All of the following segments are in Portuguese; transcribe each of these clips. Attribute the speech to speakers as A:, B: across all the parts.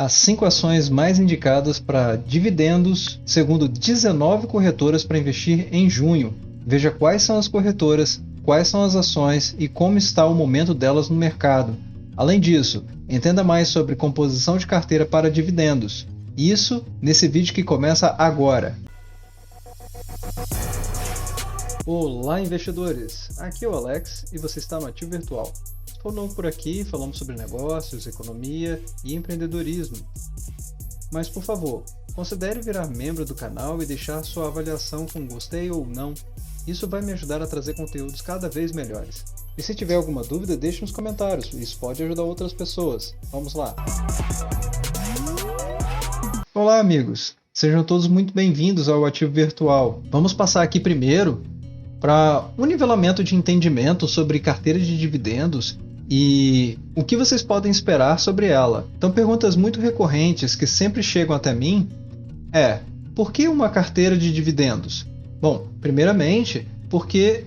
A: As 5 ações mais indicadas para dividendos, segundo 19 corretoras para investir em junho. Veja quais são as corretoras, quais são as ações e como está o momento delas no mercado. Além disso, entenda mais sobre composição de carteira para dividendos. Isso nesse vídeo que começa agora. Olá, investidores! Aqui é o Alex e você está no Ativo Virtual. Estou novo por aqui, falamos sobre negócios, economia e empreendedorismo. Mas, por favor, considere virar membro do canal e deixar sua avaliação com gostei ou não. Isso vai me ajudar a trazer conteúdos cada vez melhores. E se tiver alguma dúvida, deixe nos comentários, isso pode ajudar outras pessoas. Vamos lá! Olá, amigos! Sejam todos muito bem-vindos ao Ativo Virtual. Vamos passar aqui primeiro para um nivelamento de entendimento sobre carteira de dividendos e o que vocês podem esperar sobre ela. Então, perguntas muito recorrentes que sempre chegam até mim é: por que uma carteira de dividendos? Bom, primeiramente, porque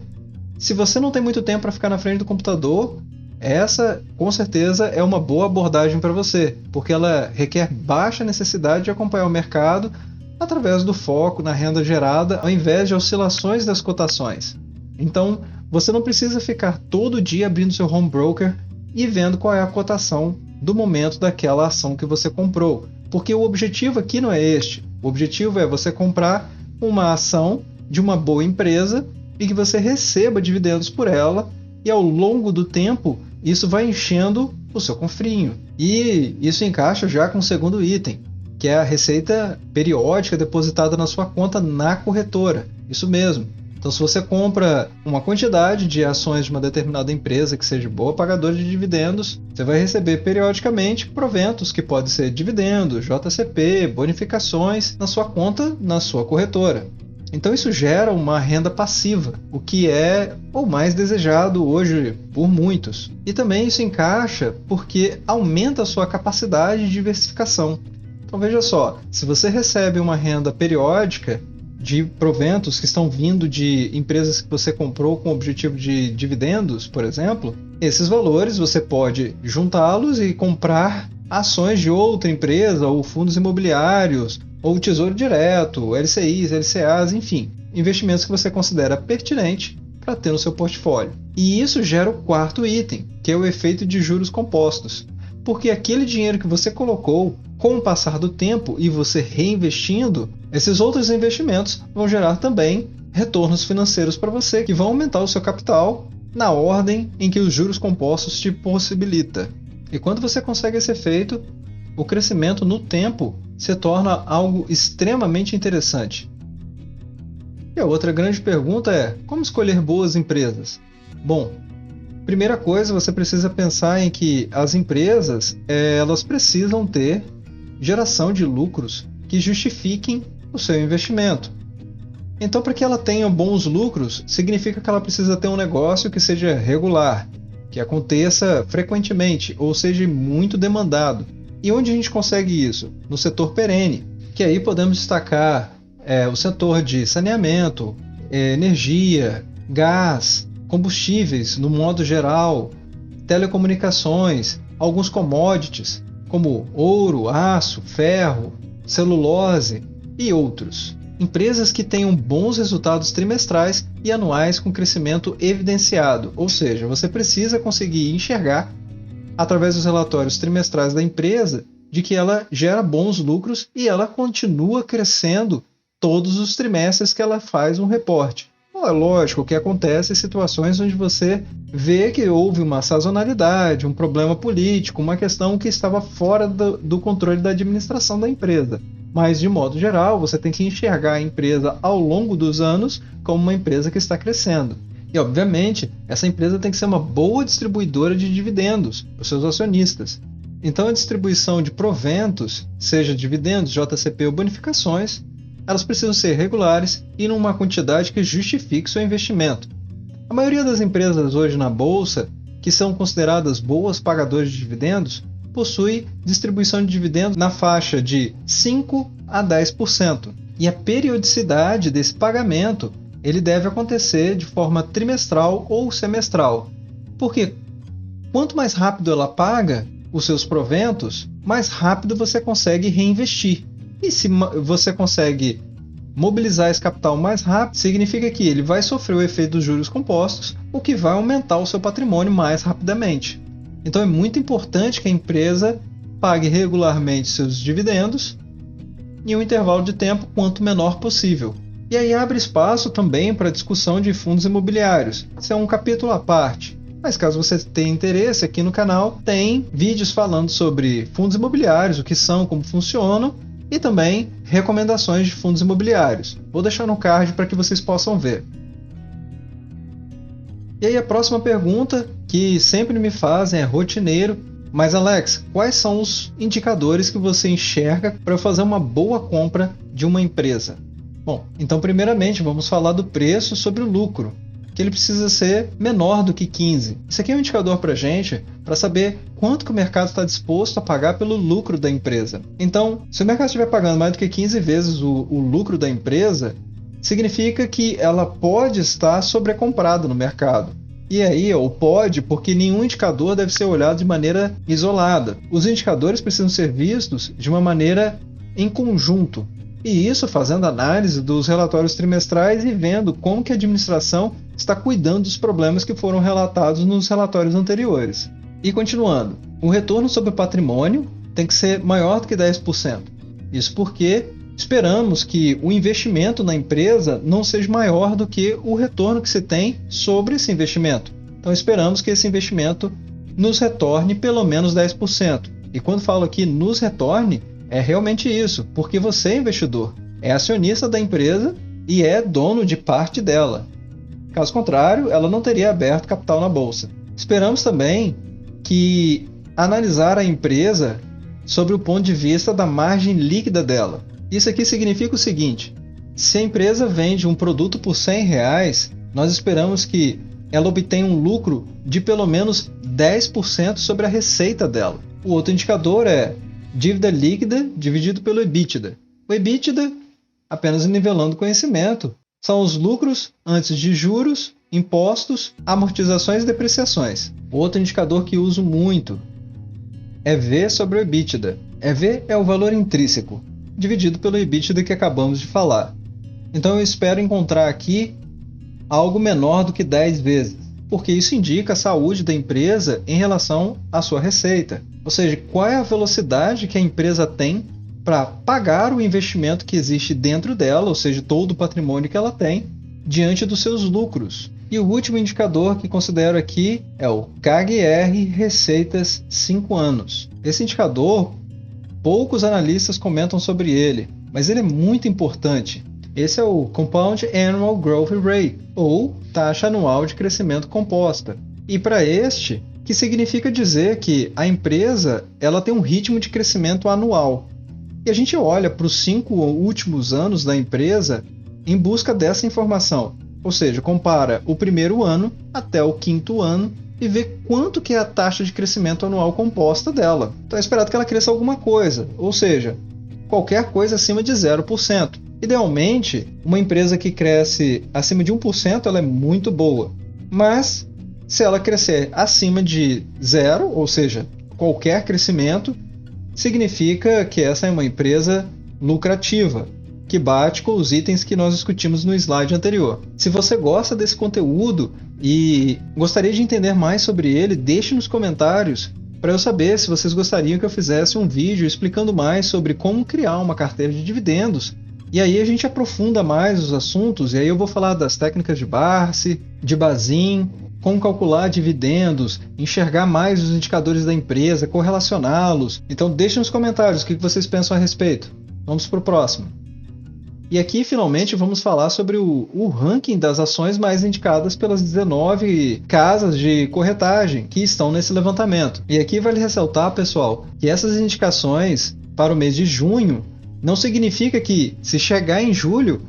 A: se você não tem muito tempo para ficar na frente do computador, essa com certeza é uma boa abordagem para você, porque ela requer baixa necessidade de acompanhar o mercado através do foco na renda gerada, ao invés de oscilações das cotações. Então, você não precisa ficar todo dia abrindo seu home broker e vendo qual é a cotação do momento daquela ação que você comprou, porque o objetivo aqui não é este. O objetivo é você comprar uma ação de uma boa empresa e que você receba dividendos por ela, e ao longo do tempo isso vai enchendo o seu cofrinho. E isso encaixa já com o segundo item, que é a receita periódica depositada na sua conta na corretora. Isso mesmo. Então, se você compra uma quantidade de ações de uma determinada empresa que seja boa pagadora de dividendos, você vai receber periodicamente proventos, que podem ser dividendos, JCP, bonificações na sua conta, na sua corretora. Então, isso gera uma renda passiva, o que é o mais desejado hoje por muitos. E também isso encaixa porque aumenta a sua capacidade de diversificação. Então, veja só, se você recebe uma renda periódica de proventos que estão vindo de empresas que você comprou com o objetivo de dividendos, por exemplo, esses valores você pode juntá-los e comprar ações de outra empresa, ou fundos imobiliários, ou tesouro direto, LCIs, LCAs, enfim, investimentos que você considera pertinente para ter no seu portfólio. E isso gera o quarto item, que é o efeito de juros compostos. Porque aquele dinheiro que você colocou, com o passar do tempo e você reinvestindo, esses outros investimentos vão gerar também retornos financeiros para você, que vão aumentar o seu capital na ordem em que os juros compostos te possibilita. E quando você consegue esse efeito, o crescimento no tempo se torna algo extremamente interessante. E a outra grande pergunta é: como escolher boas empresas? Bom, primeira coisa, você precisa pensar em que as empresas elas precisam ter geração de lucros que justifiquem o seu investimento. Então, para que ela tenha bons lucros, significa que ela precisa ter um negócio que seja regular, que aconteça frequentemente ou seja muito demandado. E onde a gente consegue isso? No setor perene, que aí podemos destacar o setor de saneamento, energia, gás, combustíveis no modo geral, telecomunicações, alguns commodities como ouro, aço, ferro, celulose e outros. Empresas que tenham bons resultados trimestrais e anuais com crescimento evidenciado, ou seja, você precisa conseguir enxergar através dos relatórios trimestrais da empresa de que ela gera bons lucros e ela continua crescendo todos os trimestres que ela faz um reporte. É lógico que acontece situações onde você vê que houve uma sazonalidade, um problema político, uma questão que estava fora do controle da administração da empresa. Mas, de modo geral, você tem que enxergar a empresa ao longo dos anos como uma empresa que está crescendo. E, obviamente, essa empresa tem que ser uma boa distribuidora de dividendos para os seus acionistas. Então, a distribuição de proventos, seja dividendos, JCP ou bonificações, elas precisam ser regulares e numa quantidade que justifique seu investimento. A maioria das empresas hoje na bolsa, que são consideradas boas pagadoras de dividendos, possui distribuição de dividendos na faixa de 5 a 10%. E a periodicidade desse pagamento ele deve acontecer de forma trimestral ou semestral. Porque quanto mais rápido ela paga os seus proventos, mais rápido você consegue reinvestir. E se você consegue mobilizar esse capital mais rápido, significa que ele vai sofrer o efeito dos juros compostos, o que vai aumentar o seu patrimônio mais rapidamente. Então é muito importante que a empresa pague regularmente seus dividendos em um intervalo de tempo quanto menor possível. E aí abre espaço também para a discussão de fundos imobiliários. Isso é um capítulo à parte. Mas caso você tenha interesse, aqui no canal tem vídeos falando sobre fundos imobiliários, o que são, como funcionam, e também recomendações de fundos imobiliários. Vou deixar no card para que vocês possam ver. E aí a próxima pergunta que sempre me fazem é rotineiro: mas Alex, quais são os indicadores que você enxerga para fazer uma boa compra de uma empresa? Bom, então primeiramente vamos falar do preço sobre o lucro, que ele precisa ser menor do que 15. Isso aqui é um indicador para a gente, para saber quanto que o mercado está disposto a pagar pelo lucro da empresa. Então, se o mercado estiver pagando mais do que 15 vezes o lucro da empresa, significa que ela pode estar sobrecomprada no mercado. E aí, ou pode, porque nenhum indicador deve ser olhado de maneira isolada. Os indicadores precisam ser vistos de uma maneira em conjunto. E isso fazendo análise dos relatórios trimestrais e vendo como que a administração está cuidando dos problemas que foram relatados nos relatórios anteriores. E continuando, o retorno sobre o patrimônio tem que ser maior do que 10%. Isso porque esperamos que o investimento na empresa não seja maior do que o retorno que se tem sobre esse investimento. Então esperamos que esse investimento nos retorne pelo menos 10%. E quando falo aqui nos retorne, é realmente isso, porque você é investidor, é acionista da empresa e é dono de parte dela. Caso contrário, ela não teria aberto capital na bolsa. Esperamos também que analisar a empresa sobre o ponto de vista da margem líquida dela. Isso aqui significa o seguinte: se a empresa vende um produto por R$100, nós esperamos que ela obtenha um lucro de pelo menos 10% sobre a receita dela. O outro indicador é dívida líquida dividido pelo EBITDA. O EBITDA, apenas nivelando o conhecimento, são os lucros antes de juros, impostos, amortizações e depreciações. Outro indicador que uso muito é EV sobre o EBITDA. EV é o valor intrínseco, dividido pelo EBITDA que acabamos de falar. Então eu espero encontrar aqui algo menor do que 10 vezes, porque isso indica a saúde da empresa em relação à sua receita. Ou seja, qual é a velocidade que a empresa tem para pagar o investimento que existe dentro dela, ou seja, todo o patrimônio que ela tem, diante dos seus lucros. E o último indicador que considero aqui é o CAGR Receitas 5 anos. Esse indicador, poucos analistas comentam sobre ele, mas ele é muito importante. Esse é o Compound Annual Growth Rate, ou taxa anual de crescimento composta. E para este, que significa dizer que a empresa ela tem um ritmo de crescimento anual. E a gente olha para os 5 últimos anos da empresa em busca dessa informação. Ou seja, compara o primeiro ano até o 5º ano e vê quanto que é a taxa de crescimento anual composta dela. Então é esperado que ela cresça alguma coisa, ou seja, qualquer coisa acima de 0%. Idealmente, uma empresa que cresce acima de 1% ela é muito boa. Mas se ela crescer acima de 0, ou seja, qualquer crescimento, significa que essa é uma empresa lucrativa, que bate com os itens que nós discutimos no slide anterior. Se você gosta desse conteúdo e gostaria de entender mais sobre ele, deixe nos comentários para eu saber se vocês gostariam que eu fizesse um vídeo explicando mais sobre como criar uma carteira de dividendos. E aí a gente aprofunda mais os assuntos, e aí eu vou falar das técnicas de Barsi, de Bazin, como calcular dividendos, enxergar mais os indicadores da empresa, correlacioná-los. Então deixe nos comentários o que vocês pensam a respeito. Vamos para o próximo. E aqui, finalmente, vamos falar sobre o ranking das ações mais indicadas pelas 19 casas de corretagem que estão nesse levantamento. E aqui vale ressaltar, pessoal, que essas indicações para o mês de junho não significa que, se chegar em julho,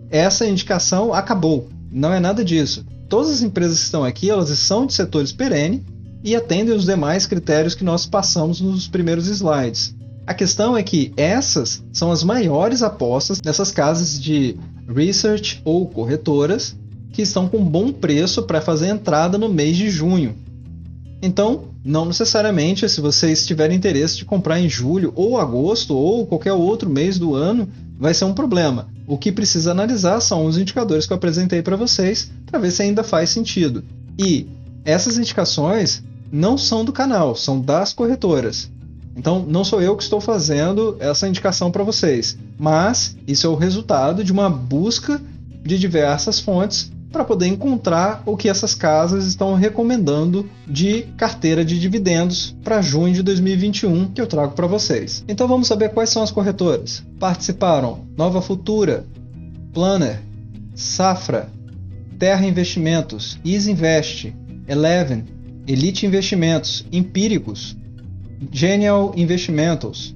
A: essa indicação acabou. Não é nada disso. Todas as empresas que estão aqui, elas são de setores perene e atendem os demais critérios que nós passamos nos primeiros slides. A questão é que essas são as maiores apostas dessas casas de research ou corretoras que estão com bom preço para fazer entrada no mês de junho. Então, não necessariamente, se vocês tiverem interesse de comprar em julho ou agosto ou qualquer outro mês do ano, vai ser um problema. O que precisa analisar são os indicadores que eu apresentei para vocês, para ver se ainda faz sentido. E essas indicações não são do canal, são das corretoras. Então, não sou eu que estou fazendo essa indicação para vocês, mas isso é o resultado de uma busca de diversas fontes para poder encontrar o que essas casas estão recomendando de carteira de dividendos para junho de 2021 que eu trago para vocês. Então vamos saber quais são as corretoras. Participaram Nova Futura, Planner, Safra, Terra Investimentos, Easy Invest, Eleven, Elite Investimentos, Empíricos, Genial Investimentos,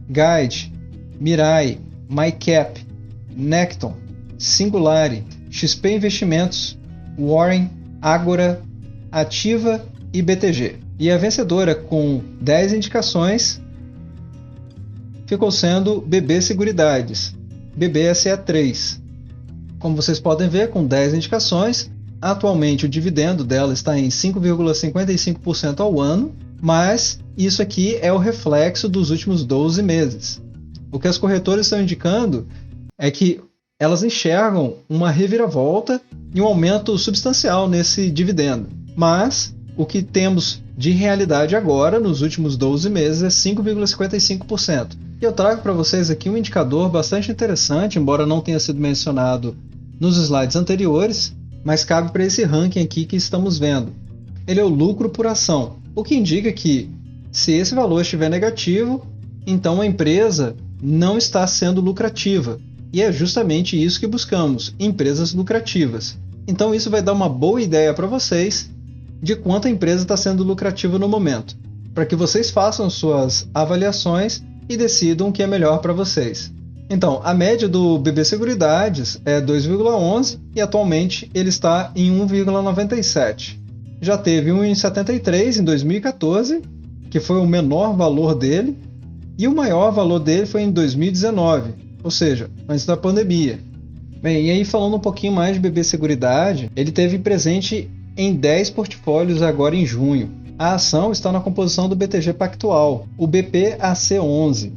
A: Guide, Mirai, MyCap, Necton, Singularity, XP Investimentos, Warren, Agora, Ativa e BTG. E a vencedora com 10 indicações ficou sendo BB Seguridades, BBSE3. Como vocês podem ver, com 10 indicações, atualmente o dividendo dela está em 5,55% ao ano, mas isso aqui é o reflexo dos últimos 12 meses. O que as corretoras estão indicando é que elas enxergam uma reviravolta e um aumento substancial nesse dividendo. Mas o que temos de realidade agora, nos últimos 12 meses, é 5,55%. E eu trago para vocês aqui um indicador bastante interessante, embora não tenha sido mencionado nos slides anteriores, mas cabe para esse ranking aqui que estamos vendo. Ele é o lucro por ação, o que indica que, se esse valor estiver negativo, então a empresa não está sendo lucrativa. E é justamente isso que buscamos, empresas lucrativas. Então isso vai dar uma boa ideia para vocês de quanto a empresa está sendo lucrativa no momento, para que vocês façam suas avaliações e decidam o que é melhor para vocês. Então, a média do BB Seguridades é 2,11 e atualmente ele está em 1,97. Já teve 1,73 em 2014, que foi o menor valor dele, e o maior valor dele foi em 2019. Ou seja, antes da pandemia. Bem, e aí falando um pouquinho mais de BB Seguridade, ele teve presente em 10 portfólios agora em junho. A ação está na composição do BTG Pactual, o BPAC11,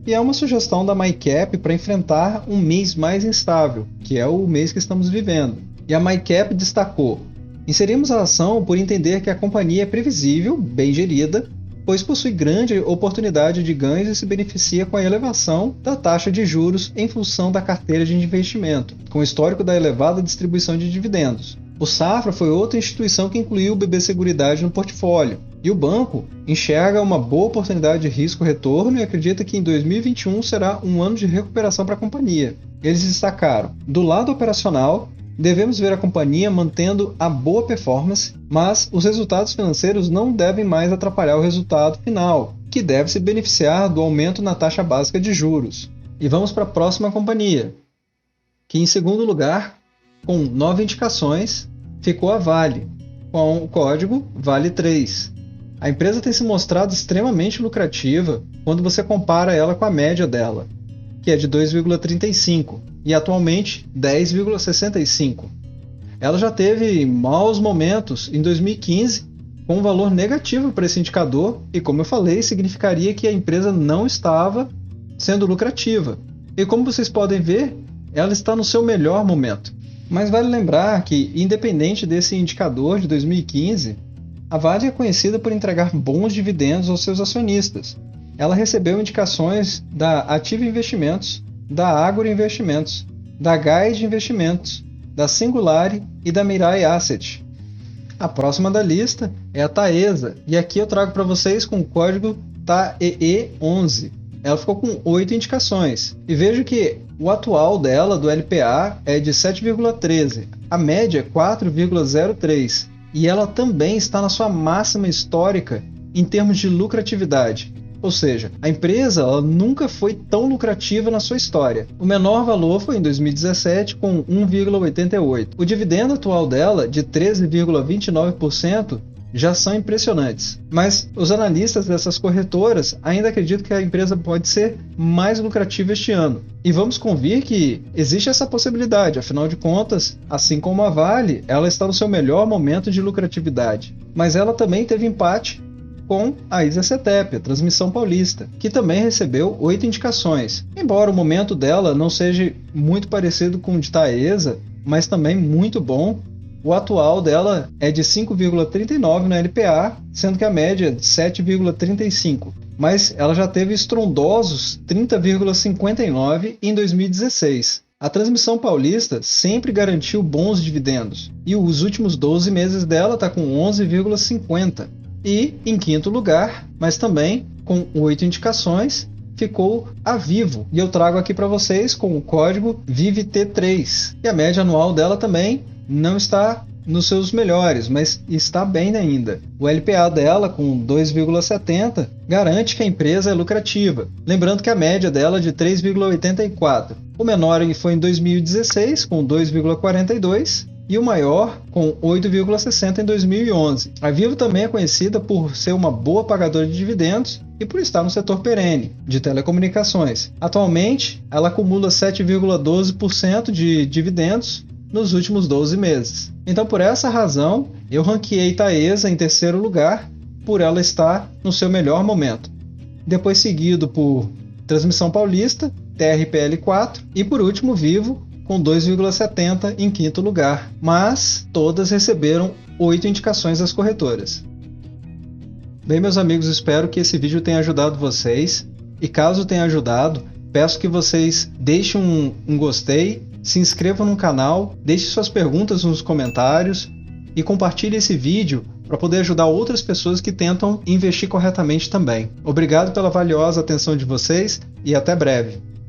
A: e é uma sugestão da MyCap para enfrentar um mês mais instável, que é o mês que estamos vivendo. E a MyCap destacou: inserimos a ação por entender que a companhia é previsível, bem gerida, pois possui grande oportunidade de ganhos e se beneficia com a elevação da taxa de juros em função da carteira de investimento, com o histórico da elevada distribuição de dividendos. O Safra foi outra instituição que incluiu o BB Seguridade no portfólio, e o banco enxerga uma boa oportunidade de risco-retorno e acredita que em 2021 será um ano de recuperação para a companhia. Eles destacaram: do lado operacional, devemos ver a companhia mantendo a boa performance, mas os resultados financeiros não devem mais atrapalhar o resultado final, que deve se beneficiar do aumento na taxa básica de juros. E vamos para a próxima companhia, que em segundo lugar, com 9 indicações, ficou a Vale, com o código VALE3. A empresa tem se mostrado extremamente lucrativa quando você compara ela com a média dela, que é de 2,35 e atualmente 10,65. Ela já teve maus momentos em 2015 com um valor negativo para esse indicador e, como eu falei, significaria que a empresa não estava sendo lucrativa. E como vocês podem ver, ela está no seu melhor momento. Mas vale lembrar que, independente desse indicador de 2015, a Vale é conhecida por entregar bons dividendos aos seus acionistas. Ela recebeu indicações da Ativa Investimentos, da Agora Investimentos, da Guide Investimentos, da Singularity e da Mirai Asset. A próxima da lista é a Taesa, e aqui eu trago para vocês com o código TAEE11. Ela ficou com 8 indicações. E vejo que o atual dela, do LPA, é de 7,13. A média é 4,03. E ela também está na sua máxima histórica em termos de lucratividade. Ou seja, a empresa ela nunca foi tão lucrativa na sua história. O menor valor foi em 2017, com 1,88. O dividendo atual dela, de 13,29%, já são impressionantes. Mas os analistas dessas corretoras ainda acreditam que a empresa pode ser mais lucrativa este ano. E vamos convir que existe essa possibilidade, afinal de contas, assim como a Vale, ela está no seu melhor momento de lucratividade. Mas ela também teve empate com a Isacetep, a Transmissão Paulista, que também recebeu 8 indicações. Embora o momento dela não seja muito parecido com o de Taesa, mas também muito bom, o atual dela é de 5,39 no LPA, sendo que a média é de 7,35. Mas ela já teve estrondosos 30,59 em 2016. A Transmissão Paulista sempre garantiu bons dividendos, e os últimos 12 meses dela está com 11,50. E, em quinto lugar, mas também com 8 indicações, ficou a Vivo. E eu trago aqui para vocês com o código VIVT3. E a média anual dela também não está nos seus melhores, mas está bem ainda. O LPA dela, com 2,70, garante que a empresa é lucrativa. Lembrando que a média dela é de 3,84. O menor foi em 2016, com 2,42, e o maior, com 8,60 em 2011. A Vivo também é conhecida por ser uma boa pagadora de dividendos e por estar no setor perene de telecomunicações. Atualmente, ela acumula 7,12% de dividendos nos últimos 12 meses. Então, por essa razão, eu ranqueei Taesa em terceiro lugar, por ela estar no seu melhor momento. Depois seguido por Transmissão Paulista, TRPL4 e por último Vivo, com 2,70 em quinto lugar. Mas todas receberam 8 indicações das corretoras. Bem, meus amigos, espero que esse vídeo tenha ajudado vocês. E caso tenha ajudado, peço que vocês deixem um gostei, se inscrevam no canal, deixem suas perguntas nos comentários e compartilhe esse vídeo para poder ajudar outras pessoas que tentam investir corretamente também. Obrigado pela valiosa atenção de vocês e até breve.